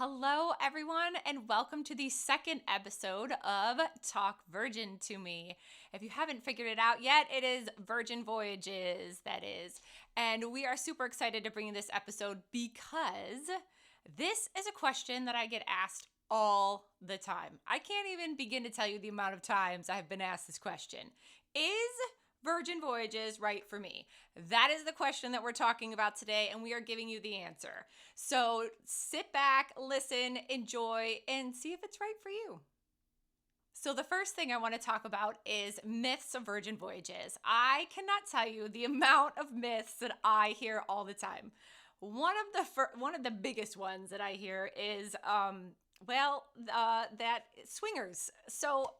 Hello, everyone, and welcome to the second episode of Talk Virgin to Me. If you haven't figured it out yet, it is Virgin Voyages, that is. And we are super excited to bring you this episode because this is a question that I get asked all the time. I can't even begin to tell you the amount of times I've been asked this question. Is Virgin Voyages right for me? That is the question that we're talking about today, and we are giving you the answer. So sit back, listen, enjoy, and see if it's right for you. So the first thing I want to talk about is myths of Virgin Voyages. I cannot tell you the amount of myths that I hear all the time. One of the biggest ones that I hear is that swingers. So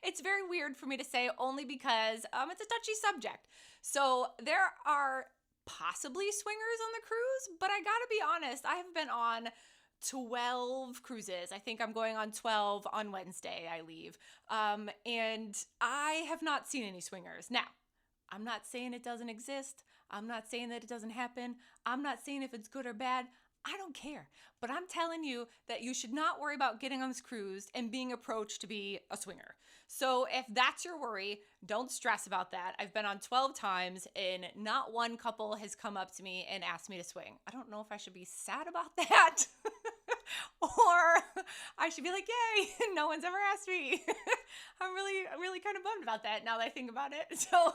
it's very weird for me to say only because it's a touchy subject. So there are possibly swingers on the cruise, but I gotta be honest, I have been on 12 cruises. I think I'm going on 12 on Wednesday. I leave. And I have not seen any swingers. Now, I'm not saying it doesn't exist. I'm not saying that it doesn't happen. I'm not saying if it's good or bad. I don't care. But I'm telling you that you should not worry about getting on this cruise and being approached to be a swinger. So if that's your worry, don't stress about that. I've been on 12 times and not one couple has come up to me and asked me to swing. I don't know if I should be sad about that or I should be like, yay, no one's ever asked me. I'm really kind of bummed about that now that I think about it. So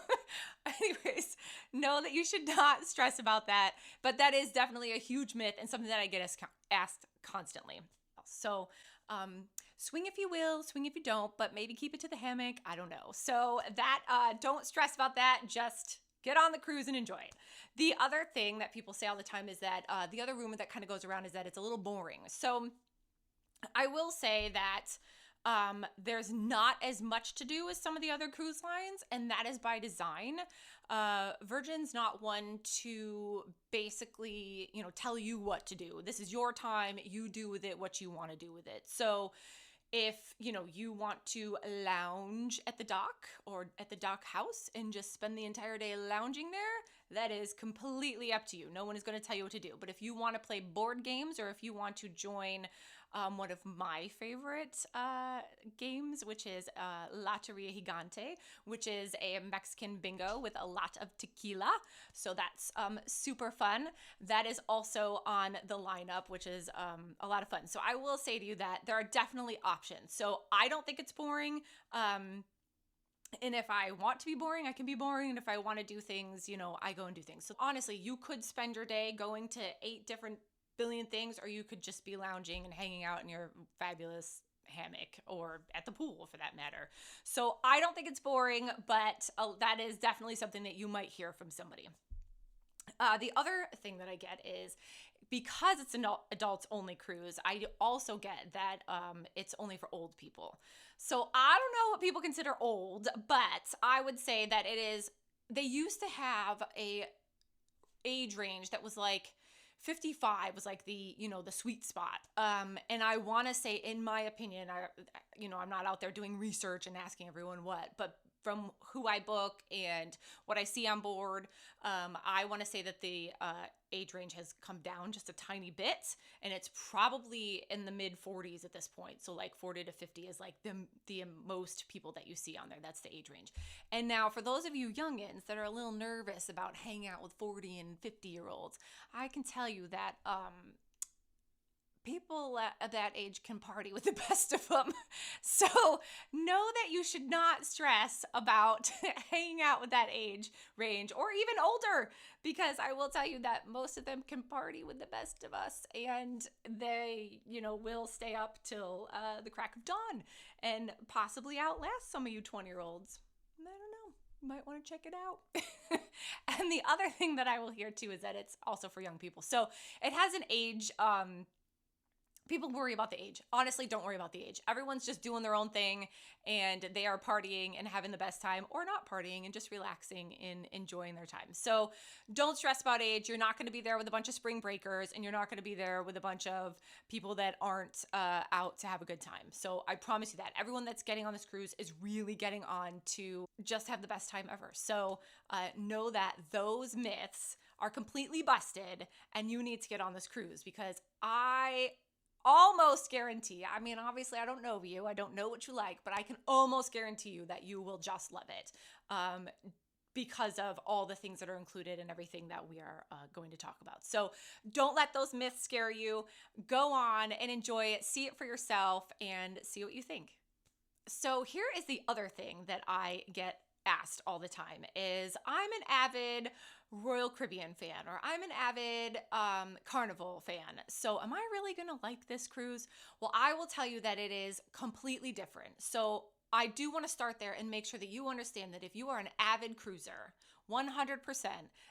anyways, know that you should not stress about that. But that is definitely a huge myth and something that I get asked constantly. So swing if you will, swing if you don't, but maybe keep it to the hammock. I don't know. So that don't stress about that. Just get on the cruise and enjoy it. The other thing that people say all the time is that the other rumor that kind of goes around is that it's a little boring. So I will say that there's not as much to do as some of the other cruise lines, and that is by design. Virgin's not one to basically, tell you what to do. This is your time. You do with it what you want to do with it. So if, you want to lounge at the dock or at the dock house and just spend the entire day lounging there, that is completely up to you. No one is going to tell you what to do. But if you want to play board games or if you want to join one of my favorite games, which is Loteria Gigante, which is a Mexican bingo with a lot of tequila. So that's super fun. That is also on the lineup, which is a lot of fun. So I will say to you that there are definitely options. So I don't think it's boring. And if I want to be boring, I can be boring. And if I want to do things, I go and do things. So honestly, you could spend your day going to 8 different billion things, or you could just be lounging and hanging out in your fabulous hammock or at the pool for that matter. So I don't think it's boring, but that is definitely something that you might hear from somebody. The other thing that I get is because it's an adults only cruise, I also get that it's only for old people. So I don't know what people consider old, but I would say that they used to have a age range that was like 55 was like the sweet spot. And I want to say, in my opinion, I'm not out there doing research and asking everyone what, but from who I book and what I see on board, I want to say that the age range has come down just a tiny bit, and it's probably in the mid 40s at this point. So like 40 to 50 is like the most people that you see on there. That's the age range. And now for those of you youngins that are a little nervous about hanging out with 40 and 50-year-olds, I can tell you that people at that age can party with the best of them. So know that you should not stress about hanging out with that age range or even older, because I will tell you that most of them can party with the best of us, and they, will stay up till the crack of dawn and possibly outlast some of you 20-year-olds. I don't know. You might want to check it out. And the other thing that I will hear too is that it's also for young people. So it has an age, people worry about the age. Honestly, don't worry about the age. Everyone's just doing their own thing, and they are partying and having the best time, or not partying and just relaxing and enjoying their time. So don't stress about age. You're not going to be there with a bunch of spring breakers, and you're not going to be there with a bunch of people that aren't out to have a good time. So I promise you that everyone that's getting on this cruise is really getting on to just have the best time ever. So know that those myths are completely busted, and you need to get on this cruise, because I almost guarantee, I mean, obviously I don't know you, I don't know what you like, but I can almost guarantee you that you will just love it. Because of all the things that are included and everything that we are going to talk about. So don't let those myths scare you. Go on and enjoy it. See it for yourself and see what you think. So here is the other thing that I get asked all the time is I'm an avid Royal Caribbean fan, or I'm an avid Carnival fan. So am I really going to like this cruise? Well, I will tell you that it is completely different. So I do want to start there and make sure that you understand that if you are an avid cruiser, 100%,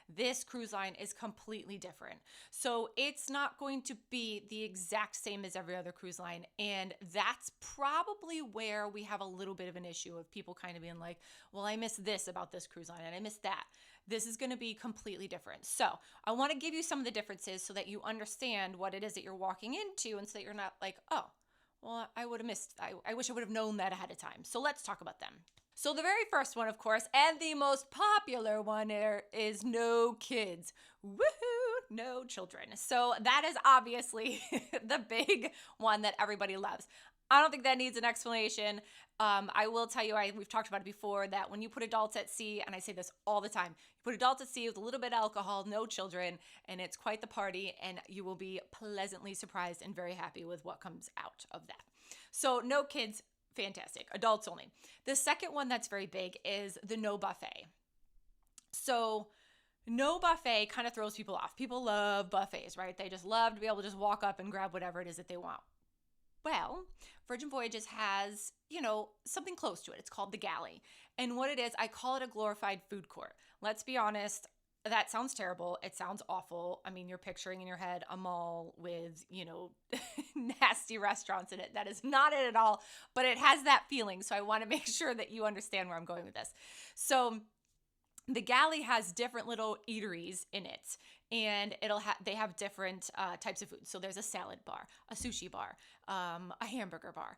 this cruise line is completely different. So it's not going to be the exact same as every other cruise line. And that's probably where we have a little bit of an issue of people kind of being like, well, I miss this about this cruise line and I miss that. This is going to be completely different. So I want to give you some of the differences so that you understand what it is that you're walking into and so that you're not like, oh, well, I would have missed, I wish I would have known that ahead of time. So let's talk about them. So the very first one, of course, and the most popular one is no kids. Woohoo, no children. So that is obviously the big one that everybody loves. I don't think that needs an explanation. I will tell you, we've talked about it before, that when you put adults at sea, and I say this all the time, you put adults at sea with a little bit of alcohol, no children, and it's quite the party, and you will be pleasantly surprised and very happy with what comes out of that. So no kids, fantastic. Adults only. The second one that's very big is the no buffet. So no buffet kind of throws people off. People love buffets, right? They just love to be able to just walk up and grab whatever it is that they want. Well, Virgin Voyages has, something close to it. It's called the galley. And what it is, I call it a glorified food court. Let's be honest, that sounds terrible. It sounds awful. I mean, you're picturing in your head a mall with, nasty restaurants in it. That is not it at all, but it has that feeling. So I want to make sure that you understand where I'm going with this. So the galley has different little eateries in it, and they have different types of food. So there's a salad bar, a sushi bar, a hamburger bar.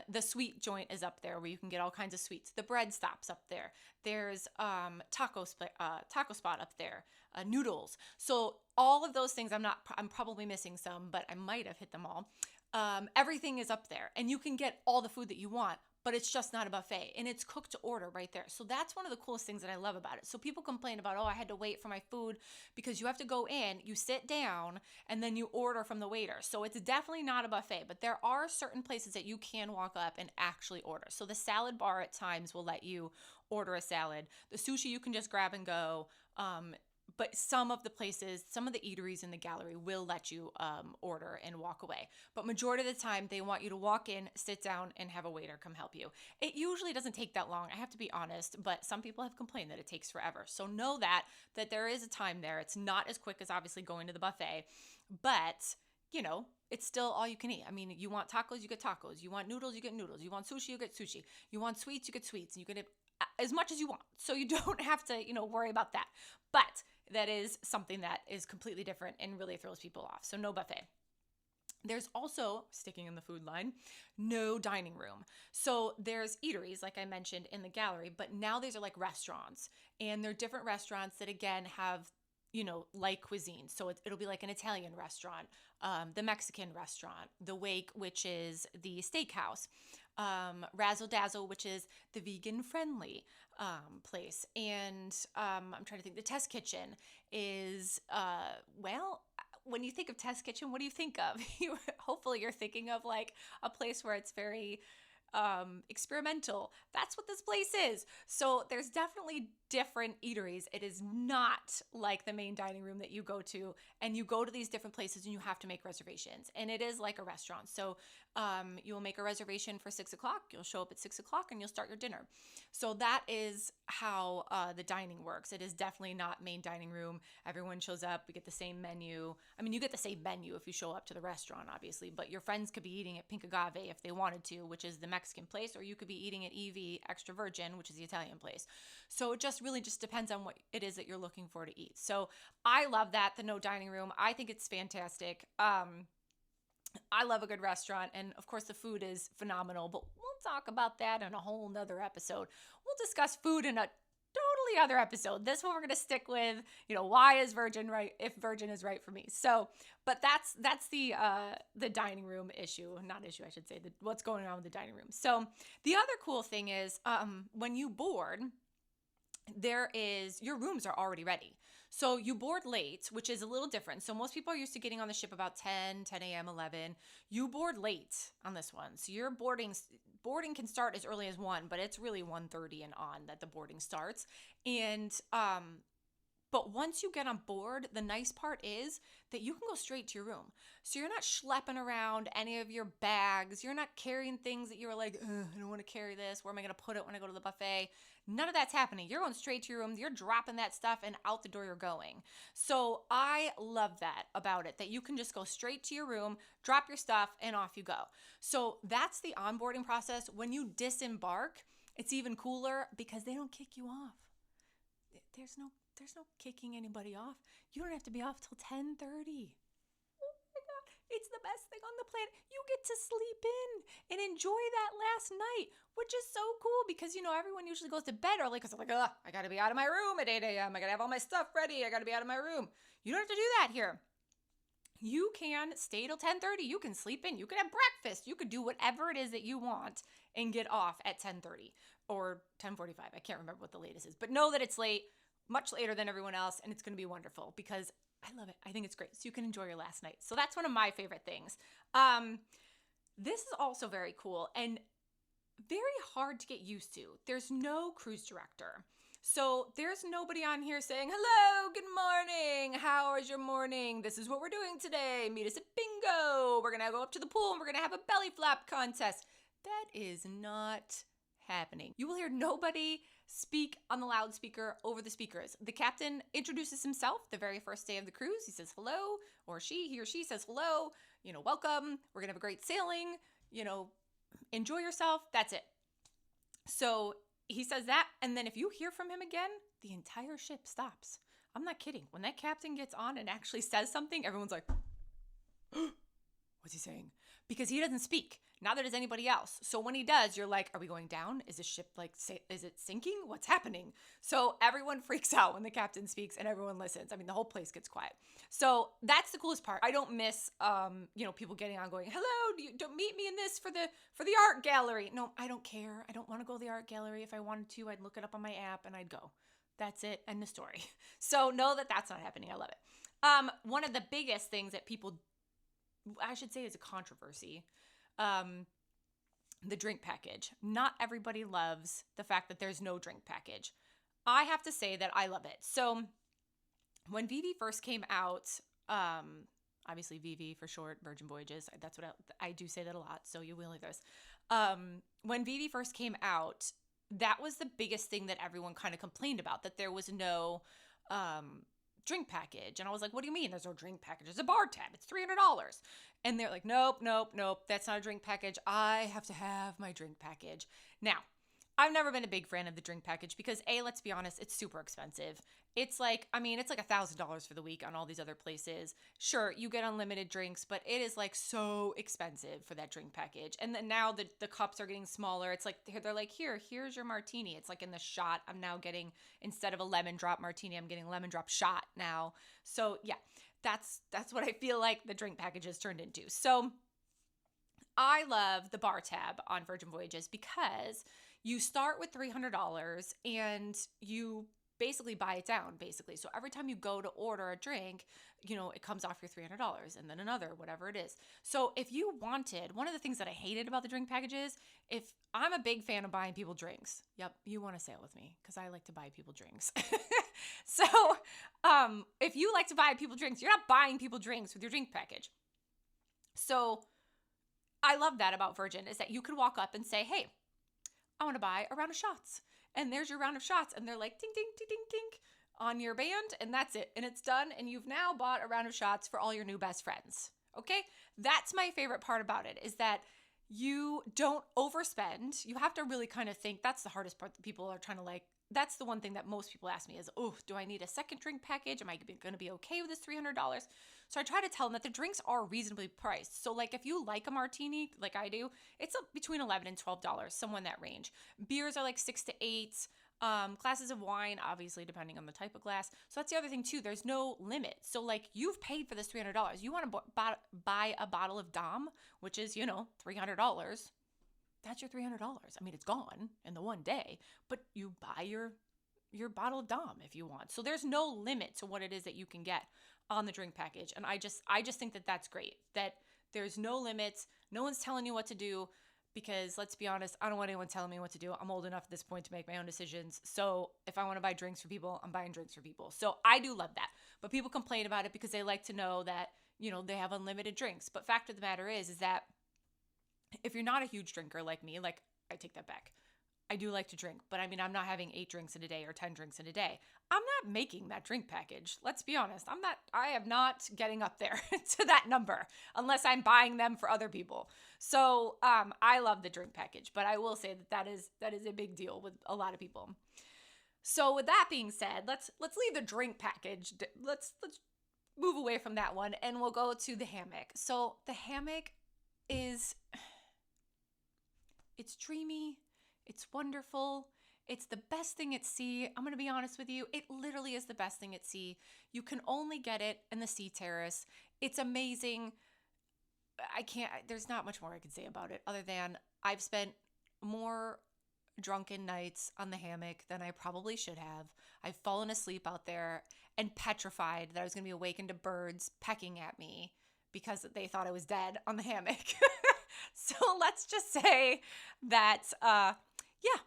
The sweet joint is up there where you can get all kinds of sweets. The bread stop's up there. There's taco spot up there, noodles. So all of those things, I'm probably missing some, but I might have hit them all. Everything is up there, and you can get all the food that you want, but it's just not a buffet, and it's cooked to order right there. So that's one of the coolest things that I love about it. So people complain about, I had to wait for my food, because you have to go in, you sit down, and then you order from the waiter. So it's definitely not a buffet, but there are certain places that you can walk up and actually order. So the salad bar at times will let you order a salad. The sushi you can just grab and go. But some of the eateries in the gallery will let you order and walk away. But majority of the time, they want you to walk in, sit down, and have a waiter come help you. It usually doesn't take that long, I have to be honest, but some people have complained that it takes forever. So know that there is a time there. It's not as quick as obviously going to the buffet, but it's still all you can eat. I mean, you want tacos, you get tacos. You want noodles, you get noodles. You want sushi, you get sushi. You want sweets, you get sweets. And you get as much as you want. So you don't have to, worry about that. But that is something that is completely different and really throws people off. So no buffet. There's also, sticking in the food line, no dining room. So there's eateries, like I mentioned, in the gallery, but now these are like restaurants. And they're different restaurants that, again, have light cuisine. So it'll be like an Italian restaurant, the Mexican restaurant, the Wake, which is the steakhouse, Razzle Dazzle, which is the vegan-friendly place. And I'm trying to think, the Test Kitchen is, when you think of Test Kitchen, what do you think of? Hopefully you're thinking of like a place where it's very experimental. That's what this place is. So there's definitely different eateries. It is not like the main dining room that you go to, and you go to these different places and you have to make reservations. And it is like a restaurant. So you'll make a reservation for 6 o'clock. You'll show up at 6 o'clock and you'll start your dinner. So that is how the dining works. It is definitely not main dining room. Everyone shows up. We get the same menu. I mean, you get the same menu if you show up to the restaurant, obviously, but your friends could be eating at Pink Agave if they wanted to, which is the Mexican place, or you could be eating at EV Extra Virgin, which is the Italian place. So it really just depends on what it is that you're looking for to eat. So I love that, the no dining room. I think it's fantastic. I love a good restaurant, and of course the food is phenomenal, but we'll talk about that in a whole nother episode. We'll discuss food in a totally other episode. This one we're going to stick with, why is Virgin right, if Virgin is right for me. So, but that's the dining room issue, not issue, I should say, what's going on with the dining room. So the other cool thing is when you board, your rooms are already ready. So you board late, which is a little different. So most people are used to getting on the ship about 10 a.m., 11. You board late on this one. So your boarding can start as early as 1, but it's really 1:30 and on that the boarding starts. And but once you get on board, the nice part is that you can go straight to your room. So you're not schlepping around any of your bags. You're not carrying things that you're like, I don't want to carry this. Where am I going to put it when I go to the buffet? None of that's happening. You're going straight to your room. You're dropping that stuff and out the door you're going. So I love that about it, that you can just go straight to your room, drop your stuff, and off you go. So that's the onboarding process. When you disembark, it's even cooler because they don't kick you off. There's no kicking anybody off. You don't have to be off till 10:30. Oh my God. It's the best thing on the planet. You get to sleep in and enjoy that last night, which is so cool because, everyone usually goes to bed early because they're like, I got to be out of my room at 8 a.m. I got to have all my stuff ready. I got to be out of my room. You don't have to do that here. You can stay till 10:30. You can sleep in. You can have breakfast. You could do whatever it is that you want and get off at 10:30 or 10:45. I can't remember what the latest is, but know that it's late, much later than everyone else, and it's going to be wonderful because I love it. I think it's great. So you can enjoy your last night. So that's one of my favorite things. This is also very cool and very hard to get used to. There's no cruise director. So there's nobody on here saying, hello, good morning. How is your morning? This is what we're doing today. Meet us at bingo. We're going to go up to the pool and we're going to have a belly flap contest. That is not happening. You will hear nobody speak on the loudspeaker over the speakers. The captain introduces himself the very first day of the cruise. He says hello, or he or she says hello, welcome. We're going to have a great sailing, enjoy yourself. That's it. So he says that, and then if you hear from him again, the entire ship stops. I'm not kidding. When that captain gets on and actually says something, everyone's like, what's he saying? Because he doesn't speak. Neither does anybody else. So when he does, you're like, are we going down? Is the ship is it sinking? What's happening? So everyone freaks out when the captain speaks and everyone listens. I mean, the whole place gets quiet. So that's the coolest part. I don't miss, people getting on going, hello, don't meet me in this for the art gallery. No, I don't care. I don't want to go to the art gallery. If I wanted to, I'd look it up on my app and I'd go. That's it. End of story. So know that that's not happening. I love it. One of the biggest things that people, I should say, is a controversy. The drink package. Not everybody loves the fact that there's no drink package. I have to say that I love it. So when VV first came out, obviously VV for short, Virgin Voyages, that's what I do say that a lot, so you will hear this. When VV first came out, that was the biggest thing that everyone kind of complained about, that there was no drink package. And I was like, what do you mean there's no drink package? It's a bar tab. It's $300. And they're like, nope. That's not a drink package. I have to have my drink package. Now, I've never been a big fan of the drink package because let's be honest, it's super expensive. It's like $1,000 for the week on all these other places. Sure, you get unlimited drinks, but it is like so expensive for that drink package. And then now the cups are getting smaller. It's like, they're like, here's your martini. It's like in the shot. I'm now getting, instead of a lemon drop martini, I'm getting a lemon drop shot now. So yeah, that's what I feel like the drink package has turned into. So I love the bar tab on Virgin Voyages because you start with $300 and you basically buy it down, basically. So every time you go to order a drink, it comes off your $300 and then another, whatever it is. So if you wanted, one of the things that I hated about the drink packages, if I'm a big fan of buying people drinks. Yep, you want to sail with me because I like to buy people drinks. So if you like to buy people drinks, you're not buying people drinks with your drink package. So I love that about Virgin, is that you could walk up and say, hey, I want to buy a round of shots. And there's your round of shots. And they're like, ding, ding, ding, ding, ding on your band. And that's it. And it's done. And you've now bought a round of shots for all your new best friends. Okay? That's my favorite part about it, is that you don't overspend. You have to really kind of think. That's the hardest part that people are trying to that's the one thing that most people ask me is, do I need a second drink package? Am I going to be okay with this $300? So I try to tell them that the drinks are reasonably priced. So if you like a martini, like I do, it's between $11 and $12, somewhere in that range. Beers are like $6 to $8. Glasses of wine, obviously, depending on the type of glass. So that's the other thing too. There's no limit. So like you've paid for this $300. You want to buy a bottle of Dom, which is, $300. That's your $300. I mean, it's gone in the one day, but you buy your bottle of Dom if you want. So there's no limit to what it is that you can get on the drink package. And I just think that that's great, that there's no limits. No one's telling you what to do, because let's be honest, I don't want anyone telling me what to do. I'm old enough at this point to make my own decisions. So if I want to buy drinks for people, I'm buying drinks for people. So I do love that. But people complain about it because they like to know that, they have unlimited drinks. But fact of the matter is that if you're not a huge drinker like me, like I take that back. I do like to drink, but I mean, I'm not having 8 drinks in a day or 10 drinks in a day. I'm not making that drink package. Let's be honest. I am not getting up there to that number unless I'm buying them for other people. So, I love the drink package, but I will say that is a big deal with a lot of people. So with that being said, let's leave the drink package. Let's move away from that one and we'll go to the hammock. So the hammock it's dreamy. It's wonderful. It's the best thing at sea. I'm going to be honest with you. It literally is the best thing at sea. You can only get it in the sea terrace. It's amazing. There's not much more I can say about it other than I've spent more drunken nights on the hammock than I probably should have. I've fallen asleep out there and petrified that I was going to be awakened to birds pecking at me because they thought I was dead on the hammock. So let's just say that, yeah,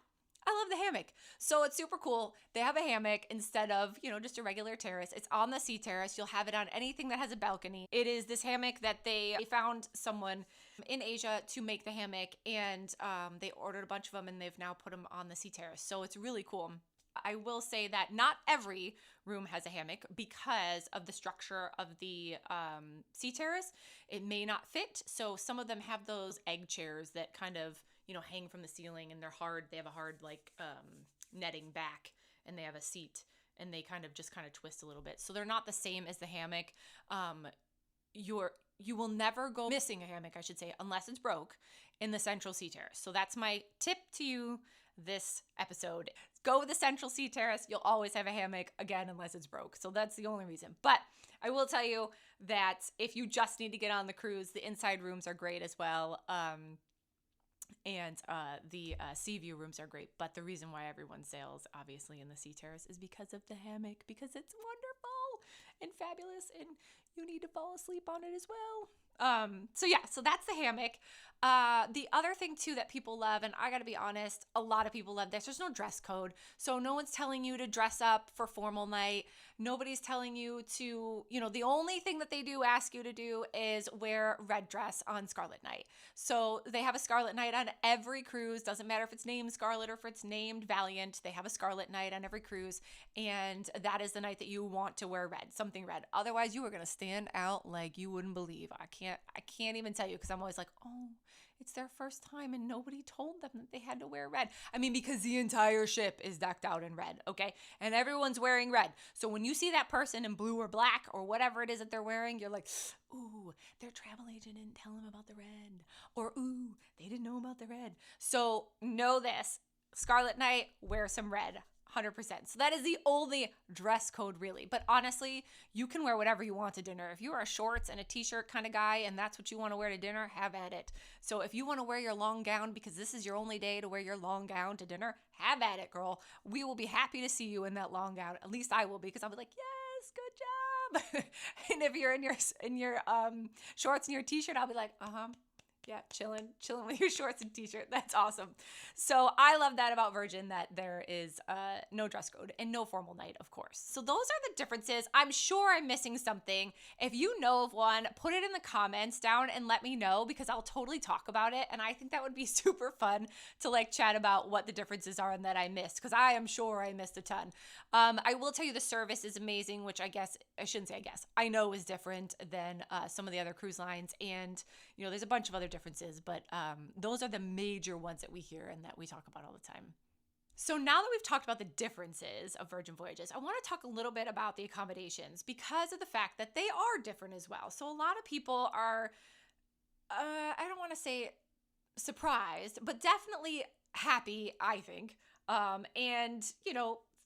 I love the hammock. So it's super cool. They have a hammock instead of, just a regular terrace. It's on the sea terrace. You'll have it on anything that has a balcony. It is this hammock that they found someone in Asia to make the hammock, and they ordered a bunch of them, and they've now put them on the sea terrace. So it's really cool. I will say that not every room has a hammock because of the structure of the sea terrace. It may not fit. So some of them have those egg chairs that kind of, hang from the ceiling, and they're hard. They have a hard netting back, and they have a seat, and they kind of twist a little bit. So they're not the same as the hammock. You will never go missing a hammock, I should say, unless it's broke in the central sea terrace. So that's my tip to you this episode. Go with the central sea terrace. You'll always have a hammock, again, unless it's broke. So that's the only reason. But I will tell you that if you just need to get on the cruise, the inside rooms are great as well. And the sea view rooms are great. But the reason why everyone sails, obviously, in the sea terrace is because of the hammock, because it's wonderful and fabulous, and you need to fall asleep on it as well. So that's the hammock. The other thing too that people love, and I gotta be honest, a lot of people love this. There's no dress code. So no one's telling you to dress up for formal night. Nobody's telling you to, the only thing that they do ask you to do is wear red dress on Scarlet Night. So they have a Scarlet Night on every cruise. Doesn't matter if it's named Scarlet or if it's named Valiant. They have a Scarlet Night on every cruise. And that is the night that you want to wear red, something red. Otherwise you are going to stand out like you wouldn't believe. I can't even tell you, because I'm always like, oh, it's their first time and nobody told them that they had to wear red. I mean, because the entire ship is decked out in red, okay? And everyone's wearing red. So when you see that person in blue or black or whatever it is that they're wearing, you're like, ooh, their travel agent didn't tell them about the red. Or, ooh, they didn't know about the red. So know this, Scarlet Night, wear some red. 100%. So that is the only dress code, really. But honestly, you can wear whatever you want to dinner. If you are a shorts and a t-shirt kind of guy and that's what you want to wear to dinner, have at it. So if you want to wear your long gown because this is your only day to wear your long gown to dinner, have at it, girl. We will be happy to see you in that long gown. At least I will be, because I'll be like, yes, good job. And if you're in your shorts and your t-shirt, I'll be like, yeah, chilling with your shorts and t-shirt. That's awesome. So I love that about Virgin, that there is no dress code and no formal night, of course. So those are the differences. I'm sure I'm missing something. If you know of one, put it in the comments down and let me know, because I'll totally talk about it. And I think that would be super fun to chat about what the differences are and that I missed, because I am sure I missed a ton. I will tell you the service is amazing, which I know is different than some of the other cruise lines. And, there's a bunch of other differences, but those are the major ones that we hear and that we talk about all the time. So now that we've talked about the differences of Virgin Voyages, I want to talk a little bit about the accommodations, because of the fact that they are different as well. So a lot of people are, I don't want to say surprised, but definitely happy, I think, and,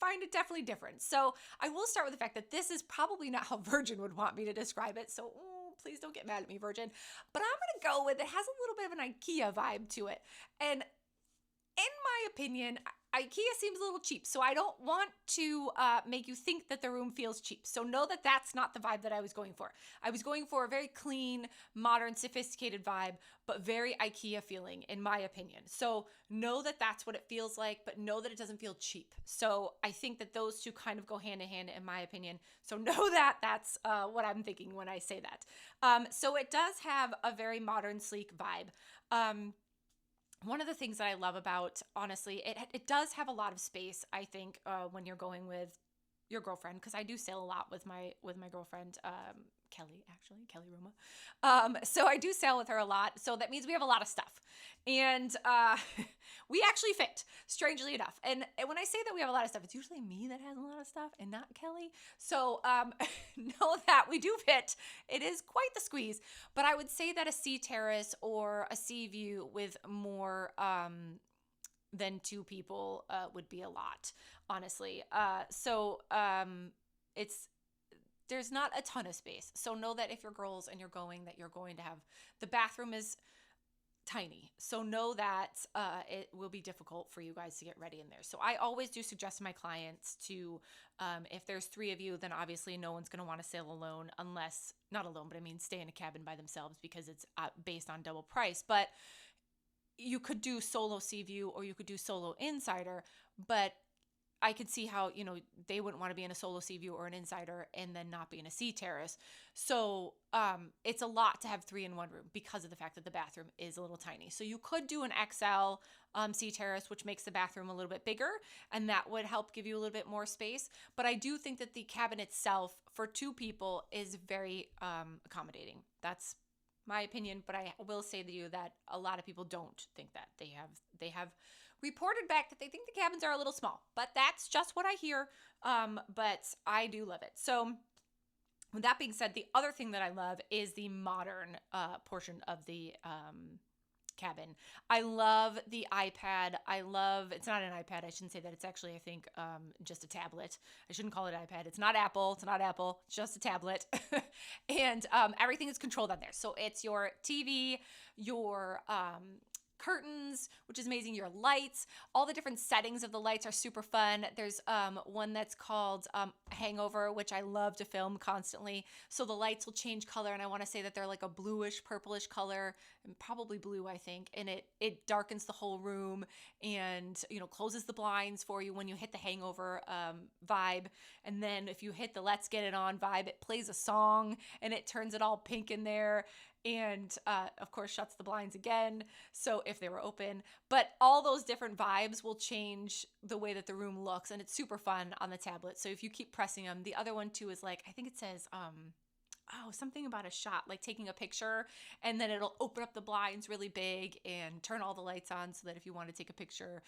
find it definitely different. So I will start with the fact that this is probably not how Virgin would want me to describe it. So please don't get mad at me, Virgin. But I'm going to go with it has a little bit of an IKEA vibe to it. And in my opinion, IKEA seems a little cheap, so I don't want to make you think that the room feels cheap. So know that that's not the vibe that I was going for. I was going for a very clean, modern, sophisticated vibe, but very IKEA feeling, in my opinion. So know that that's what it feels like, but know that it doesn't feel cheap. So I think that those two kind of go hand in hand, in my opinion. So know that that's what I'm thinking when I say that. So it does have a very modern, sleek vibe. One of the things that I love about, honestly, it does have a lot of space, I think, when you're going with your girlfriend, because I do sail a lot with my girlfriend, Kelly Roma. So I do sail with her a lot. So that means we have a lot of stuff. And we actually fit, strangely enough. And when I say that we have a lot of stuff, it's usually me that has a lot of stuff and not Kelly. So know that we do fit. It is quite the squeeze. But I would say that a sea terrace or a sea view with more than two people would be a lot, honestly. There's not a ton of space. So know that if you're girls and you're going to have, the bathroom is tiny. So know that it will be difficult for you guys to get ready in there. So I always do suggest to my clients to, if there's 3 of you, then obviously no one's going to want to sail alone unless, not alone, but I mean stay in a cabin by themselves because it's based on double price. But you could do solo sea view or you could do solo insider, but I could see how, they wouldn't want to be in a solo sea view or an insider and then not be in a sea terrace. So it's a lot to have 3 in one room because of the fact that the bathroom is a little tiny. So you could do an XL sea terrace, which makes the bathroom a little bit bigger, and that would help give you a little bit more space. But I do think that the cabin itself for 2 people is very accommodating. That's my opinion, but I will say to you that a lot of people don't think that. They have reported back that they think the cabins are a little small, but that's just what I hear. But I do love it. So with that being said, the other thing that I love is the modern portion of the cabin. I love the iPad. It's not an iPad. I shouldn't say that. It's actually, I think, just a tablet. I shouldn't call it iPad. It's not Apple. It's just a tablet. And everything is controlled on there. So it's your TV, your curtains, which is amazing, your lights, all the different settings of the lights are super fun. There's one that's called Hangover, which I love to film constantly. So the lights will change color, and I want to say that they're like a bluish, purplish color, and probably blue, I think, and it darkens the whole room and closes the blinds for you when you hit the Hangover vibe. And then if you hit the Let's Get It On vibe, it plays a song and it turns it all pink in there. And of course shuts the blinds again, so if they were open. But all those different vibes will change the way that the room looks, and it's super fun on the tablet. So if you keep pressing them, the other one too is like, I think it says something about a shot, like taking a picture, and then it'll open up the blinds really big and turn all the lights on so that if you want to take a picture,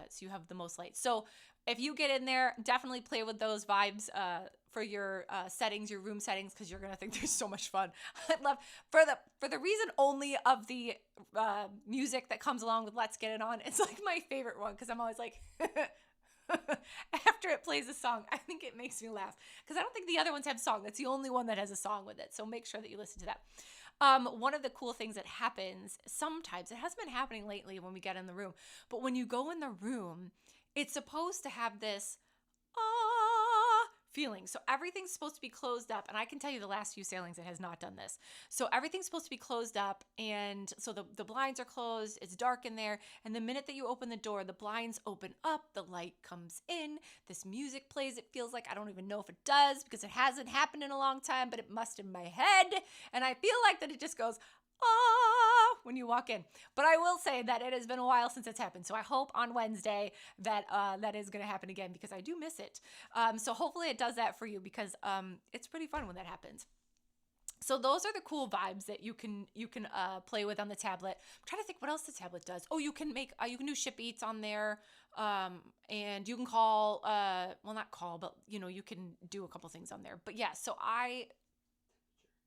so you have the most light. So if you get in there, definitely play with those vibes for your settings, your room settings, because you're gonna think they're so much fun. I love for the reason only of the music that comes along with Let's Get It On. It's like my favorite one because I'm always like. After it plays a song, I think it makes me laugh because I don't think the other ones have song. That's the only one that has a song with it. So make sure that you listen to that. One of the cool things that happens sometimes, it hasn't been happening lately when we get in the room, but when you go in the room, it's supposed to have this feeling. So everything's supposed to be closed up. And I can tell you the last few sailings, it has not done this. So everything's supposed to be closed up. And so the blinds are closed. It's dark in there. And the minute that you open the door, the blinds open up. The light comes in. This music plays. It feels like, I don't even know if it does because it hasn't happened in a long time, but it must in my head. And I feel like that it just goes, when you walk in. But I will say that it has been a while since it's happened. So I hope on Wednesday that that is going to happen again because I do miss it. So hopefully it does that for you because it's pretty fun when that happens. So those are the cool vibes that you can play with on the tablet. I'm trying to think what else the tablet does. Oh, you can do ship eats on there, and you can call. Well, not call, but you can do a couple things on there. But yeah, so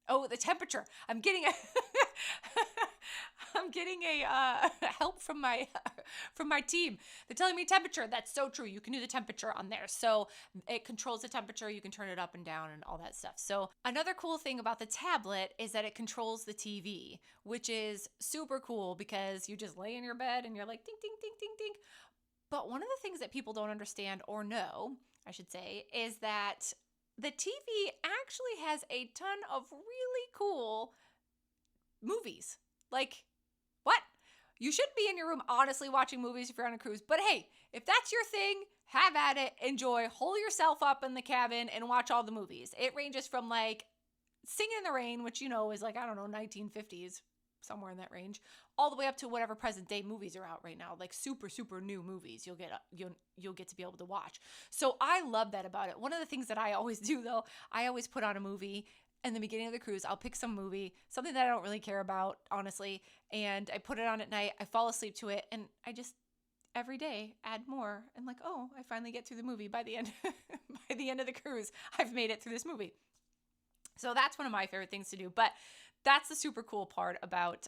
the temperature. I'm getting a help from my from my team. They're telling me temperature. That's so true. You can do the temperature on there. So it controls the temperature. You can turn it up and down and all that stuff. So another cool thing about the tablet is that it controls the TV, which is super cool because you just lay in your bed and you're like, ding, ding, ding, ding, ding. But one of the things that people don't understand or know, I should say, is that the TV actually has a ton of really cool movies. Like, what? You shouldn't be in your room honestly watching movies if you're on a cruise. But hey, if that's your thing, have at it. Enjoy. Hole yourself up in the cabin and watch all the movies. It ranges from like Singing in the Rain, which is like, I don't know, 1950s, somewhere in that range, all the way up to whatever present day movies are out right now, like super, super new movies you'll get to be able to watch. So I love that about it. One of the things that I always do though, I always put on a movie in the beginning of the cruise. I'll pick some movie, something that I don't really care about, honestly, and I put it on at night. I fall asleep to it, and I just every day add more. And like, oh, I finally get through the movie by the end. By the end of the cruise, I've made it through this movie. So that's one of my favorite things to do. But that's the super cool part about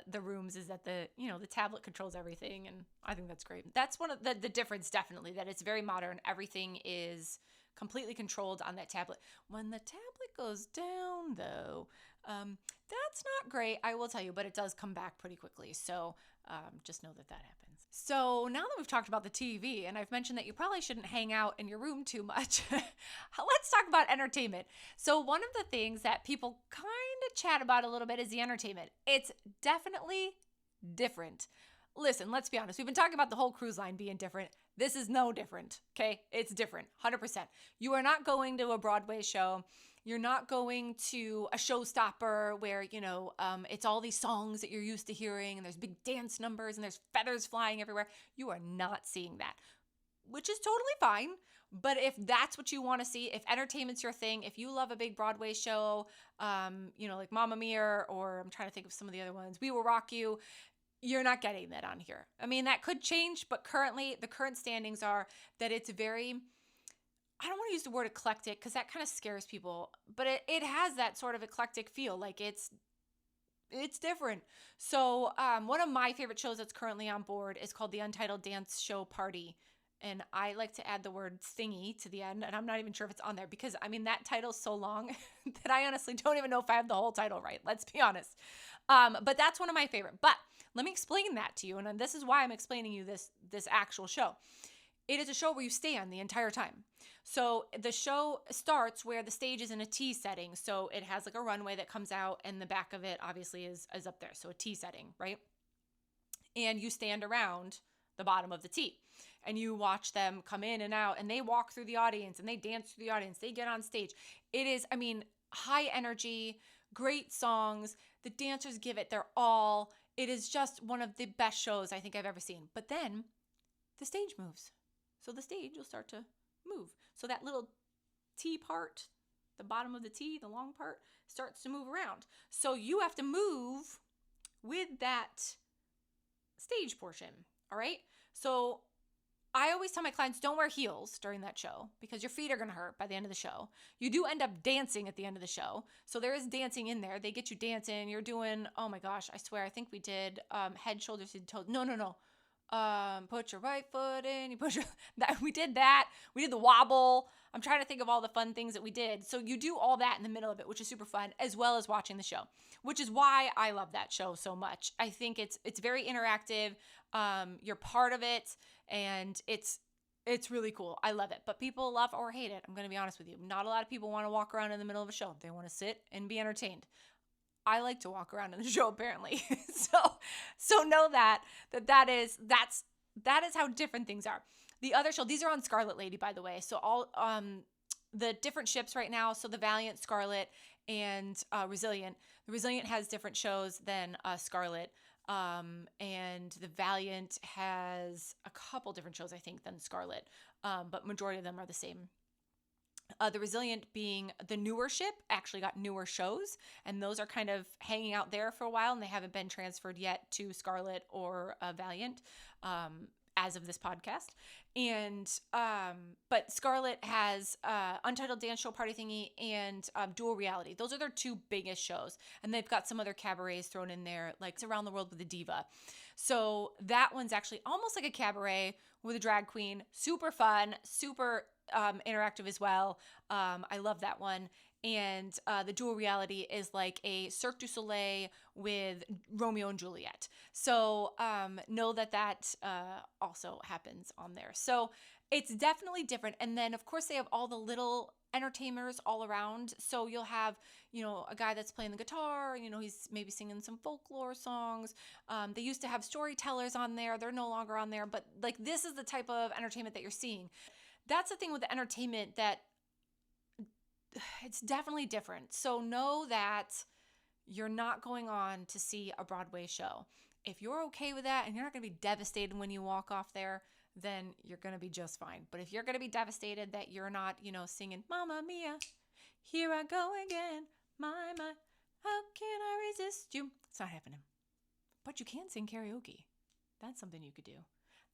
the rooms is that the tablet controls everything, and I think that's great. That's one of the difference, definitely, that it's very modern. Everything is completely controlled on that tablet. When the tablet goes down, though, that's not great, I will tell you, but it does come back pretty quickly. So just know that happens. So now that we've talked about the TV, and I've mentioned that you probably shouldn't hang out in your room too much, let's talk about entertainment. So one of the things that people kind of chat about a little bit is the entertainment. It's definitely different. Listen, let's be honest. We've been talking about the whole cruise line being different. This is no different, okay? It's different, 100%. You are not going to a Broadway show. You're not going to a showstopper where, it's all these songs that you're used to hearing and there's big dance numbers and there's feathers flying everywhere. You are not seeing that, which is totally fine. But if that's what you want to see, if entertainment's your thing, if you love a big Broadway show, like Mamma Mia, or I'm trying to think of some of the other ones, We Will Rock You, you're not getting that on here. I mean, that could change, but currently the current standings are that it's very, I don't want to use the word eclectic because that kind of scares people, but it has that sort of eclectic feel. Like it's different. So one of my favorite shows that's currently on board is called the Untitled Dance Show Party. And I like to add the word thingy to the end, and I'm not even sure if it's on there because, that title's so long that I honestly don't even know if I have the whole title right. Let's be honest. But that's one of my favorite. But let me explain that to you, and this is why I'm explaining you this actual show. It is a show where you stand the entire time. So the show starts where the stage is in a T setting. So it has like a runway that comes out, and the back of it obviously is up there. So a T setting, right? And you stand around the bottom of the T. And you watch them come in and out, and they walk through the audience, and they dance through the audience. They get on stage. It is, high energy, great songs. The dancers give it their all. It is just one of the best shows I think I've ever seen. But then the stage moves. So the stage will start to move. So that little T part, the bottom of the T, the long part, starts to move around. So you have to move with that stage portion, all right? So I always tell my clients, don't wear heels during that show because your feet are going to hurt by the end of the show. You do end up dancing at the end of the show. So there is dancing in there. They get you dancing. You're doing, oh my gosh, I swear, I think we did head, shoulders, and toes. No. Put your right foot in. We did that. We did the wobble. I'm trying to think of all the fun things that we did. So you do all that in the middle of it, which is super fun, as well as watching the show, which is why I love that show so much. I think it's very interactive. You're part of it, and it's really cool. I love it. But people love or hate it. I'm going to be honest with you. Not a lot of people want to walk around in the middle of a show. They want to sit and be entertained. I like to walk around in the show, apparently. So know that is how different things are. The other show, these are on Scarlet Lady, by the way. So all the different ships right now, so the Valiant, Scarlet, and Resilient. The Resilient has different shows than Scarlet. And the Valiant has a couple different shows, I think, than Scarlet. But majority of them are the same. The Resilient, being the newer ship, actually got newer shows, and those are kind of hanging out there for a while, and they haven't been transferred yet to Scarlet or Valiant. as of this podcast. And but Scarlet has Untitled Dance Show Party Thingy and Dual Reality. Those are their two biggest shows. And they've got some other cabarets thrown in there, like it's Around the World with a Diva. So that one's actually almost like a cabaret with a drag queen. Super fun, super interactive as well. I love that one. And the Dual Reality is like a Cirque du Soleil with Romeo and Juliet. So know that also happens on there. So it's definitely different. And then, of course, they have all the little entertainers all around. So you'll have, a guy that's playing the guitar, he's maybe singing some folklore songs. They used to have storytellers on there. They're no longer on there. But like, this is the type of entertainment that you're seeing. That's the thing with the entertainment, that it's definitely different. So know that you're not going on to see a Broadway show. If you're okay with that and you're not going to be devastated when you walk off there, then you're going to be just fine. But if you're going to be devastated that you're not, singing Mamma Mia, here I go again, my, how can I resist you? It's not happening. But you can sing karaoke. That's something you could do.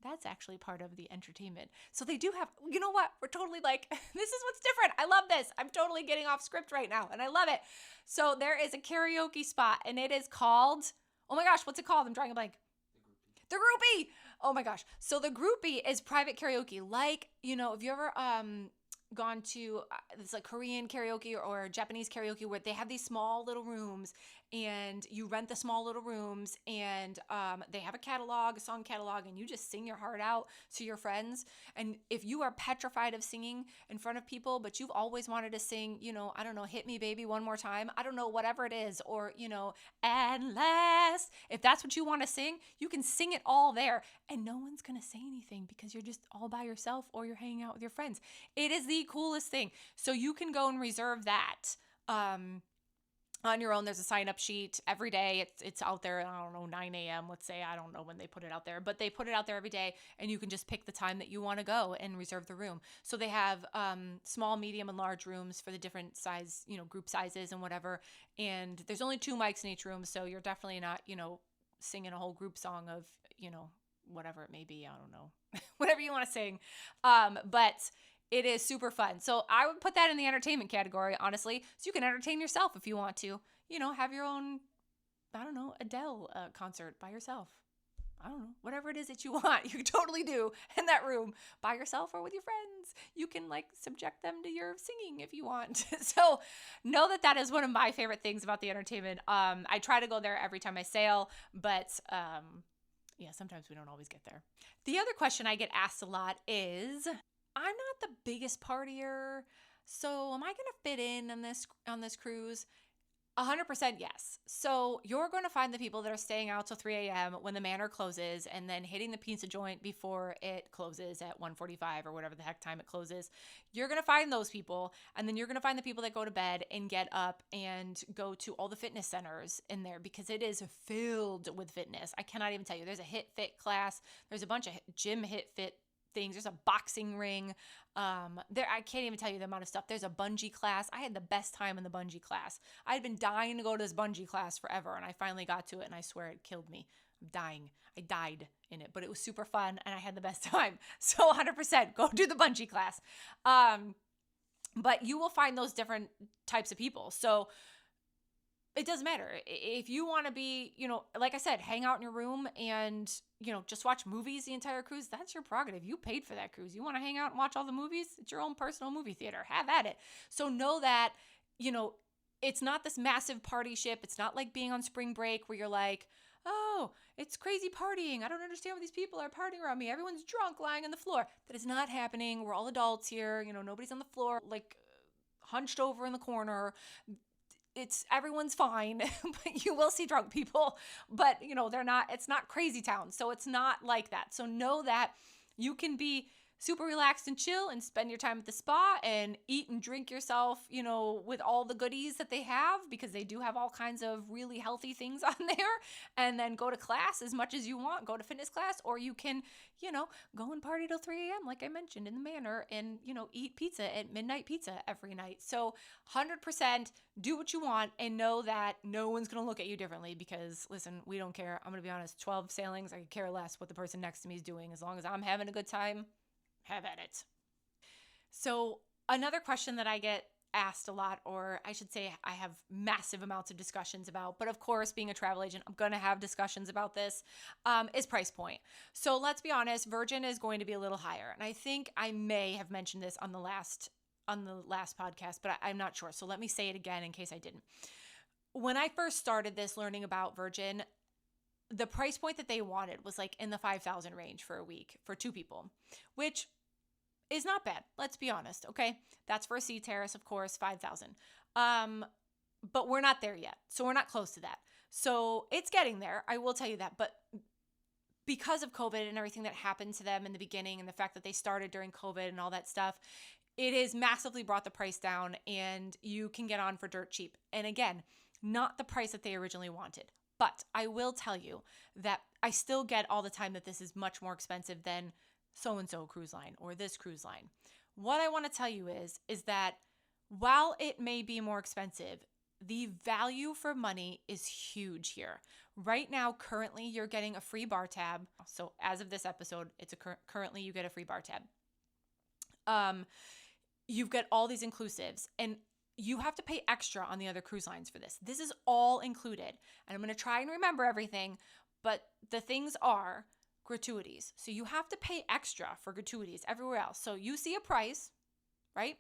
That's actually part of the entertainment. So they do have, you know what? We're totally like, this is what's different. I love this. I'm totally getting off script right now, and I love it. So there is a karaoke spot, and it is called, oh my gosh, what's it called? I'm drawing a blank. The Groupie. Oh my gosh. So the Groupie is private karaoke. Like, if you ever gone to it's like Korean karaoke or Japanese karaoke, where they have these small little rooms, and you rent the small little rooms, and they have a song catalog, and you just sing your heart out to your friends. And if you are petrified of singing in front of people, but you've always wanted to sing, I don't know, Hit Me Baby One More Time, I don't know, whatever it is, or, At Last, if that's what you want to sing, you can sing it all there, and no one's going to say anything because you're just all by yourself or you're hanging out with your friends. It is the coolest thing. So you can go and reserve that on your own. There's a sign-up sheet every day. It's out there, I don't know, 9 a.m., let's say. I don't know when they put it out there, but they put it out there every day, and you can just pick the time that you want to go and reserve the room. So they have small, medium, and large rooms for the different size, group sizes and whatever. And there's only 2 mics in each room, so you're definitely not, singing a whole group song of, whatever it may be. I don't know. Whatever you want to sing. But it is super fun. So I would put that in the entertainment category, honestly. So you can entertain yourself if you want to. Have your own, I don't know, Adele concert by yourself. I don't know, whatever it is that you want, you can totally do in that room by yourself or with your friends. You can subject them to your singing if you want. So know that is one of my favorite things about the entertainment. I try to go there every time I sail, but yeah, sometimes we don't always get there. The other question I get asked a lot is, I'm not the biggest partier, so am I going to fit in on this cruise? 100% yes. So you're going to find the people that are staying out till 3 a.m. when the manor closes, and then hitting the pizza joint before it closes at 1:45 or whatever the heck time it closes. You're going to find those people, and then you're going to find the people that go to bed and get up and go to all the fitness centers in there, because it is filled with fitness. I cannot even tell you. There's a hit fit class. There's a bunch of gym hit fit things. There's a boxing ring. I can't even tell you the amount of stuff. There's a bungee class. I had the best time in the bungee class. I had been dying to go to this bungee class forever, and I finally got to it, and I swear it killed me. I'm dying. I died in it, but it was super fun, and I had the best time. So 100% go do the bungee class. But you will find those different types of people. So it doesn't matter. If you want to be, like I said, hang out in your room and, just watch movies the entire cruise, that's your prerogative. You paid for that cruise. You want to hang out and watch all the movies? It's your own personal movie theater. Have at it. So know that, it's not this massive party ship. It's not like being on spring break where you're like, oh, it's crazy partying. I don't understand why these people are partying around me. Everyone's drunk lying on the floor. That is not happening. We're all adults here. Nobody's on the floor, hunched over in the corner. Everyone's fine, but you will see drunk people, but it's not crazy town. So it's not like that. So know that you can be super relaxed and chill and spend your time at the spa and eat and drink yourself, with all the goodies that they have, because they do have all kinds of really healthy things on there, and then go to class as much as you want, go to fitness class, or you can, go and party till 3 a.m. like I mentioned in the manor, and, eat pizza at midnight pizza every night. So 100% do what you want and know that no one's going to look at you differently, because listen, we don't care. I'm going to be honest, 12 sailings, I could care less what the person next to me is doing. As long as I'm having a good time, have at it. So another question that I get asked a lot, or I should say I have massive amounts of discussions about, but of course, being a travel agent, I'm going to have discussions about this, is price point. So let's be honest, Virgin is going to be a little higher. And I think I may have mentioned this on the last podcast, but I'm not sure. So let me say it again in case I didn't. When I first started this, learning about Virgin, the price point that they wanted was like in the 5,000 range for a week for 2 people, which is not bad. Let's be honest. Okay. That's for a sea terrace, of course, 5,000. But we're not there yet. So we're not close to that. So it's getting there. I will tell you that. But because of COVID and everything that happened to them in the beginning, and the fact that they started during COVID and all that stuff, it has massively brought the price down, and you can get on for dirt cheap. And again, not the price that they originally wanted. But I will tell you that I still get all the time that this is much more expensive than so-and-so cruise line or this cruise line. What I want to tell you is that while it may be more expensive, the value for money is huge here. Right now, currently, you're getting a free bar tab. So as of this episode, currently you get a free bar tab. You've got all these inclusives, and you have to pay extra on the other cruise lines for this. This is all included. And I'm going to try and remember everything, but the things are gratuities. So you have to pay extra for gratuities everywhere else. So you see a price, right?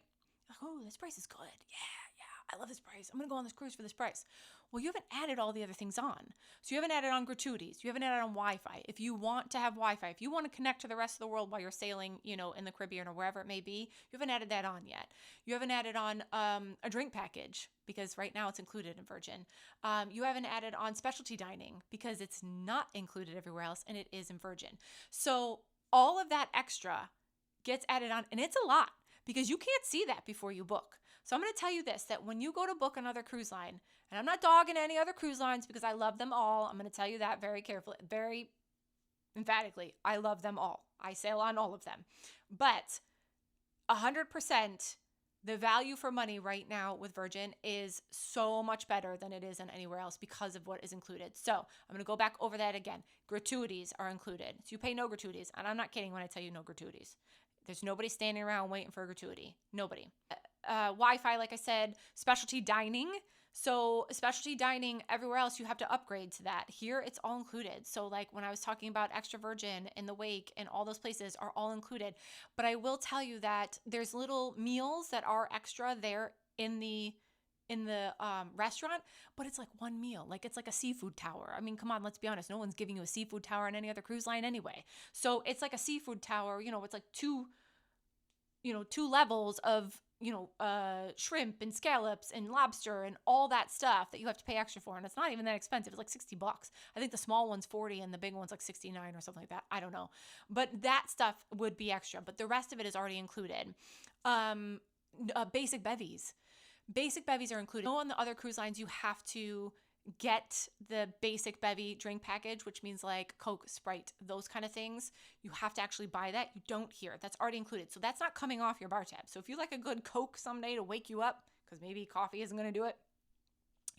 Oh, this price is good. Yeah, I love this price. I'm going to go on this cruise for this price. Well, you haven't added all the other things on. So you haven't added on gratuities. You haven't added on Wi-Fi. If you want to have Wi-Fi, if you want to connect to the rest of the world while you're sailing, in the Caribbean or wherever it may be, you haven't added that on yet. You haven't added on a drink package, because right now it's included in Virgin. You haven't added on specialty dining, because it's not included everywhere else and it is in Virgin. So all of that extra gets added on, and it's a lot, because you can't see that before you book. So I'm going to tell you this, that when you go to book another cruise line, and I'm not dogging any other cruise lines because I love them all. I'm going to tell you that very carefully, very emphatically. I love them all. I sail on all of them. But 100%, the value for money right now with Virgin is so much better than it is in anywhere else because of what is included. So I'm going to go back over that again. Gratuities are included. So you pay no gratuities. And I'm not kidding when I tell you no gratuities. There's nobody standing around waiting for a gratuity. Nobody. Wi-Fi, like I said, specialty dining. So specialty dining everywhere else, you have to upgrade to that. Here, it's all included. So like when I was talking about Extra Virgin and the Wake and all those places are all included. But I will tell you that there's little meals that are extra there in the restaurant, but it's like one meal. Like it's like a seafood tower. I mean, come on, let's be honest. No one's giving you a seafood tower on any other cruise line anyway. So it's like a seafood tower, it's like two levels of, shrimp and scallops and lobster and all that stuff that you have to pay extra for. And it's not even that expensive. It's like $60. I think the small one's $40 and the big one's like $69 or something like that. I don't know. But that stuff would be extra, but the rest of it is already included. Basic bevies. Basic bevies are included. On the other cruise lines, you have to get the basic bevy drink package, which means like Coke, Sprite, those kind of things. You have to actually buy that. You don't here. That's already included. So that's not coming off your bar tab. So if you like a good Coke someday to wake you up, because maybe coffee isn't going to do it,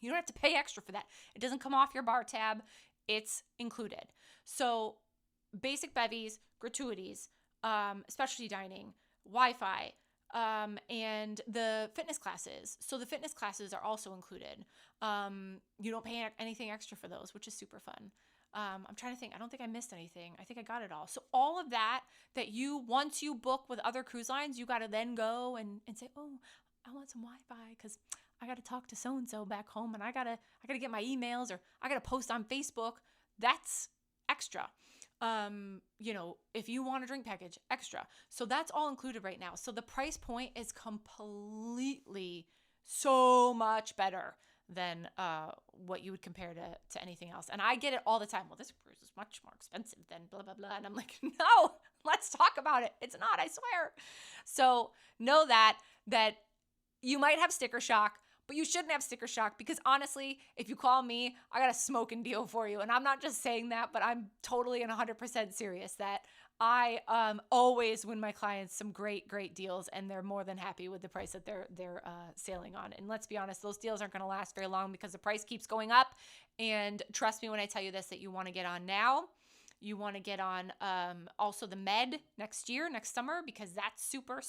you don't have to pay extra for that. It doesn't come off your bar tab. It's included. So basic bevies, gratuities, specialty dining, Wi-Fi, and the fitness classes. So the fitness classes are also included. You don't pay anything extra for those, which is super fun. I'm trying to think. I don't think I missed anything. I think I got it all. So all of that once you book with other cruise lines, you got to then go and say, oh, I want some Wi-Fi because I got to talk to so-and-so back home, and I got to get my emails, or I got to post on Facebook. That's extra. If you want a drink package, extra. So that's all included right now. So the price point is completely so much better than what you would compare to anything else. And I get it all the time. Well, this cruise is much more expensive than blah, blah, blah. And I'm like, no, let's talk about it. It's not, I swear. So know that you might have sticker shock, but you shouldn't have sticker shock, because honestly, if you call me, I got a smoking deal for you. And I'm not just saying that, but I'm totally and 100% serious that I always win my clients some great deals, and they're more than happy with the price that they're sailing on. And let's be honest, those deals aren't going to last very long because the price keeps going up. And trust me when I tell you this, that you want to get on now. You want to get on also the Med next summer, because that's super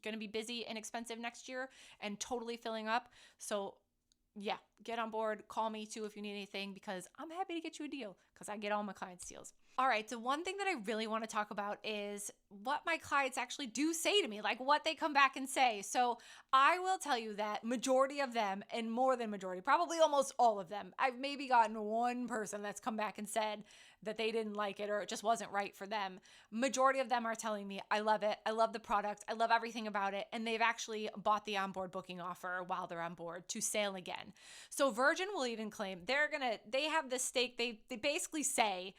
going to be busy and expensive next year and totally filling up. So yeah, get on board. Call me too if you need anything, because I'm happy to get you a deal, because I get all my clients deals. All right, so one thing that I really want to talk about is what my clients actually do say to me, like what they come back and say. So I will tell you that majority of them, and more than majority, probably almost all of them, I've maybe gotten one person that's come back and said that they didn't like it or it just wasn't right for them. Majority of them are telling me, I love it. I love the product. I love everything about it. And they've actually bought the onboard booking offer while they're on board to sail again. So Virgin will even claim they have this stake. They basically say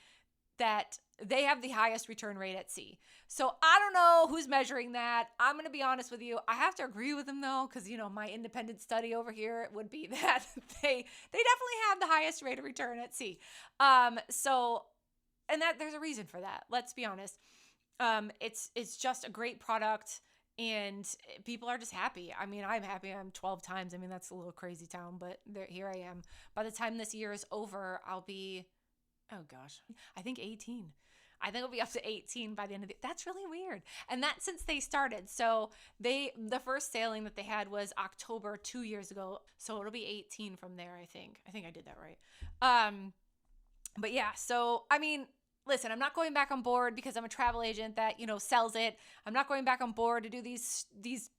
that they have the highest return rate at sea. So I don't know who's measuring that. I'm going to be honest with you. I have to agree with them though, because my independent study over here would be that they definitely have the highest rate of return at sea. And that there's a reason for that. Let's be honest. It's just a great product, and people are just happy. I mean, I'm happy. I'm 12 times. I mean, that's a little crazy town, but here I am. By the time this year is over, I'll be, oh gosh, I think 18. I think it'll be up to 18 by the end of that's really weird. And that's since they started. So the first sailing that they had was October 2 years ago. So it'll be 18 from there, I think. I think I did that right. But yeah, so, I mean, listen, I'm not going back on board because I'm a travel agent that, sells it. I'm not going back on board to do these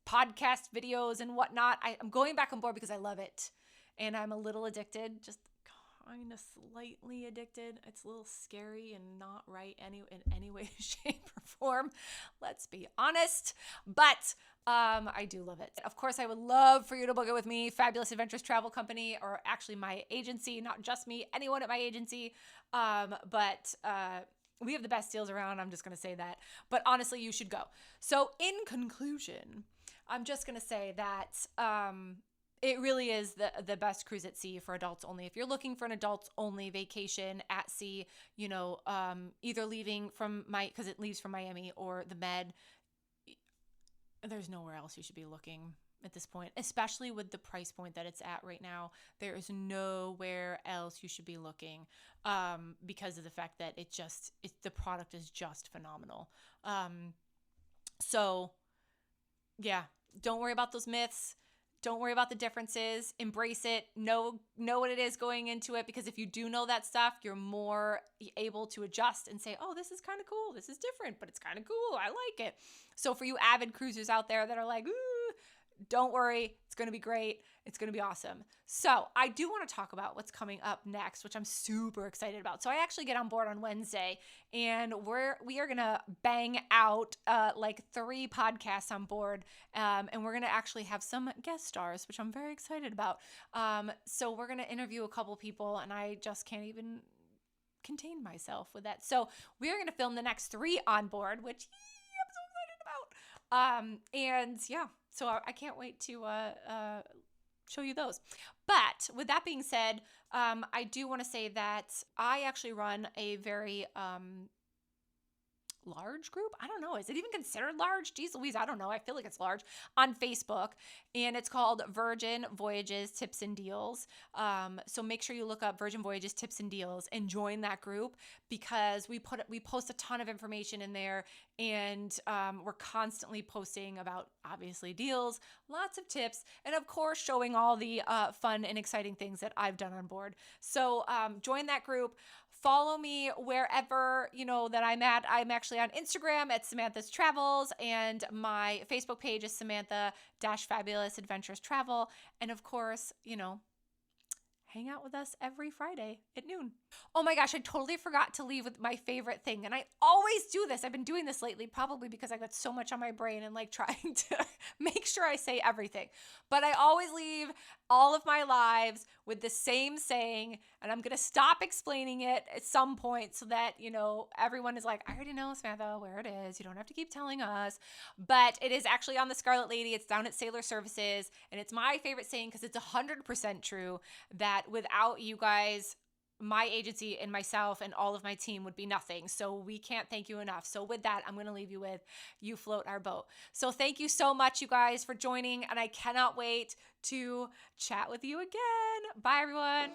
podcast videos and whatnot. I'm going back on board because I love it. And I'm a little addicted, just kind of slightly addicted. It's a little scary and not right in any way, shape, or form. Let's be honest. But I do love it. Of course, I would love for you to book it with me, Fabulous Adventures Travel Company, or actually my agency, not just me, anyone at my agency. But we have the best deals around. I'm just going to say that. But honestly, you should go. So in conclusion, I'm just going to say that it really is the best cruise at sea for adults only. If you're looking for an adults only vacation at sea, either leaving from because it leaves from Miami or the Med, there's nowhere else you should be looking at this point, especially with the price point that it's at right now. There is nowhere else you should be looking because of the fact that the product is just phenomenal. So yeah, don't worry about those myths. Don't worry about the differences. Embrace it. Know what it is going into it, because if you do know that stuff, you're more able to adjust and say, oh, this is kind of cool. This is different, but it's kind of cool. I like it. So for you avid cruisers out there that are like, ooh, don't worry. It's going to be great. It's going to be awesome. So I do want to talk about what's coming up next, which I'm super excited about. So I actually get on board on Wednesday, and we are going to bang out like 3 podcasts on board. And we're going to actually have some guest stars, which I'm very excited about. So we're going to interview a couple people, and I just can't even contain myself with that. So we are going to film the next 3 on board, which I'm so excited about. And yeah, so I can't wait to show you those. But with that being said, I do want to say that I actually run a very large group. I don't know. Is it even considered large? Geez Louise, I don't know. I feel like it's large on Facebook, and it's called Virgin Voyages Tips and Deals. So make sure you look up Virgin Voyages Tips and Deals and join that group, because we post a ton of information in there, and we're constantly posting about obviously deals, lots of tips, and of course showing all the fun and exciting things that I've done on board. So join that group. Follow me wherever, that I'm at. I'm actually on Instagram at Samantha's Travels, and my Facebook page is Samantha-Fabulous Adventures Travel. And of course, hang out with us every Friday at noon. Oh my gosh, I totally forgot to leave with my favorite thing. And I always do this. I've been doing this lately, probably because I got so much on my brain and like trying to make sure I say everything. But I always leave all of my lives with the same saying, and I'm going to stop explaining it at some point so that, everyone is like, I already know, Samantha, where it is. You don't have to keep telling us. But it is actually on the Scarlet Lady. It's down at Sailor Services. And it's my favorite saying because it's 100% true that without you guys, my agency and myself and all of my team would be nothing. So we can't thank you enough. So with that, I'm going to leave you with you float our boat. So thank you so much, you guys, for joining. And I cannot wait to chat with you again. Bye, everyone.